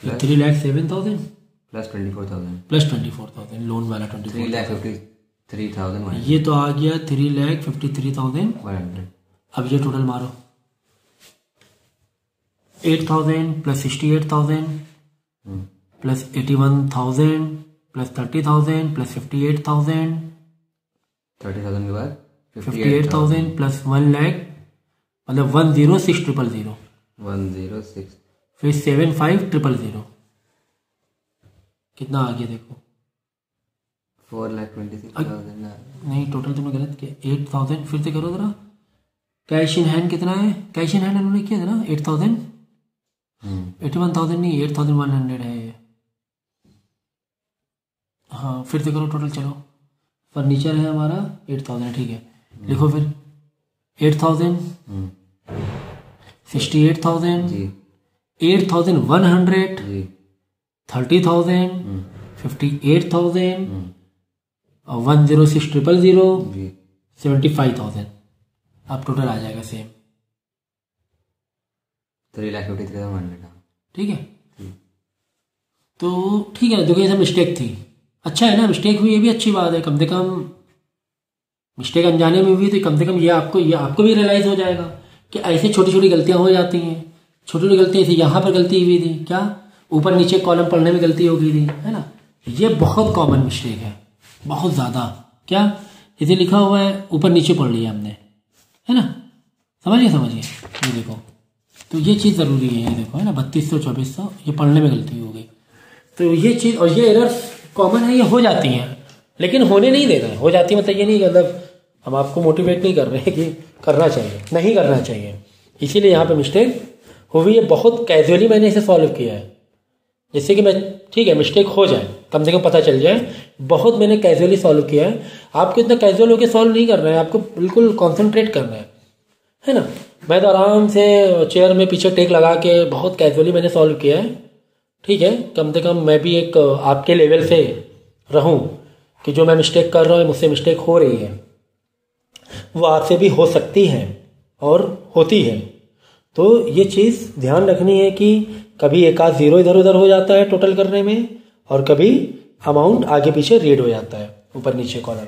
A: 3,07,000
B: प्लस 24,000
A: प्लस 24,000 लोन वाला 24,000,
B: 3,53,100।
A: ये तो आ गया 3,53,100। अब ये टोटल मारो, 8,000 प्लस 68,000 प्लस 81,000 प्लस 30,000 प्लस 58,000,
B: 30,000 के बाद
A: 58,000 प्लस 1 लाख मतलब 106,000
B: 106,
A: फिर 75,000 कितना आ गया देखो,
B: 4,26,000
A: नहीं टोटल तुमने गलत किया, 8,000 फिर से करो जरा। कैश इन हैंड कितना है, कैश इन हैंड उन्होंने किया था ना 8,000, 81,000 नहीं 8,100 है ये। हाँ फिर से करो टोटल, चलो फर्नीचर है हमारा 8,000 ठीक है, लिखो फिर 8,000 68,000
B: जी
A: 8,100
B: जी
A: 30,000 58,000 और 106,000
B: जी
A: 75,000। अब टोटल आ जाएगा सेम,
B: 3,53,100।
A: ठीक है। तो ठीक है, देखो ये सब मिस्टेक थी, अच्छा है ना, मिस्टेक हुई ये भी अच्छी बात है, कम से कम मिस्टेक अनजाने में हुई तो कम से कम ये आपको भी रियलाइज़ हो जाएगा कि ऐसे छोटी छोटी गलतियाँ हो जाती हैं। छोटी छोटी गलतियाँ थी, यहाँ पर गलती हुई थी, क्या ऊपर नीचे कॉलम पढ़ने में गलती हो गई थी, है ना। ये बहुत कॉमन मिस्टेक है, बहुत ज़्यादा। क्या इसे लिखा हुआ है, ऊपर नीचे पढ़ लिया हमने, है ना, समझिए ये देखो, तो ये चीज़ ज़रूरी है, ये देखो है ना, 3200 2400 ये पढ़ने में गलती हो गई। तो ये चीज़ और ये एरर्स कॉमन है, ये हो जाती हैं, लेकिन होने नहीं देना है। हो जाती है मतलब ये नहीं, मतलब हम आपको मोटिवेट नहीं कर रहे हैं कि करना चाहिए, नहीं करना चाहिए। इसीलिए यहाँ पे मिस्टेक हुई है, बहुत कैजुअली मैंने इसे सॉल्व किया है, जिससे कि मैं ठीक है मिस्टेक हो जाए कम से कम पता चल जाए, बहुत मैंने कैजुअली सॉल्व किया है। आपको इतना कैजुअल होकर सॉल्व नहीं करना है, आपको बिल्कुल कॉन्सेंट्रेट करना है ना। मैं तो आराम से चेयर में पीछे टेक लगा के बहुत कैजुअली मैंने सॉल्व किया है, ठीक है। कम से कम मैं भी एक आपके लेवल से रहूं कि जो मैं मिस्टेक कर रहा हूँ, मुझसे मिस्टेक हो रही है, वो आपसे भी हो सकती है और होती है। तो ये चीज़ ध्यान रखनी है कि कभी एक आध जीरो इधर उधर हो जाता है टोटल करने में, और कभी अमाउंट आगे पीछे रीड हो जाता है ऊपर नीचे कॉलम।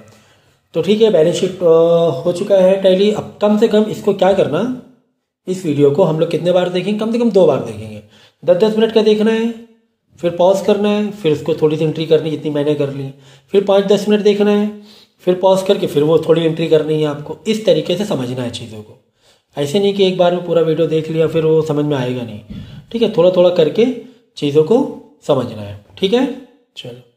A: तो ठीक है, बैलेंस शीट हो चुका है टैली। अब कम से कम इसको क्या करना, इस वीडियो को हम लोग कितने बार देखेंगे, कम से कम 2 बार देखेंगे। 10-10 मिनट का देखना है, फिर पॉज करना है, फिर उसको थोड़ी सी एंट्री करनी जितनी मैंने कर ली, फिर 5-10 मिनट देखना है, फिर पॉज करके फिर वो थोड़ी एंट्री करनी है आपको। इस तरीके से समझना है चीज़ों को, ऐसे नहीं कि एक बार में पूरा वीडियो देख लिया फिर वो समझ में आएगा नहीं, ठीक है। थोड़ा थोड़ा करके चीज़ों को समझना है, ठीक है। चलो।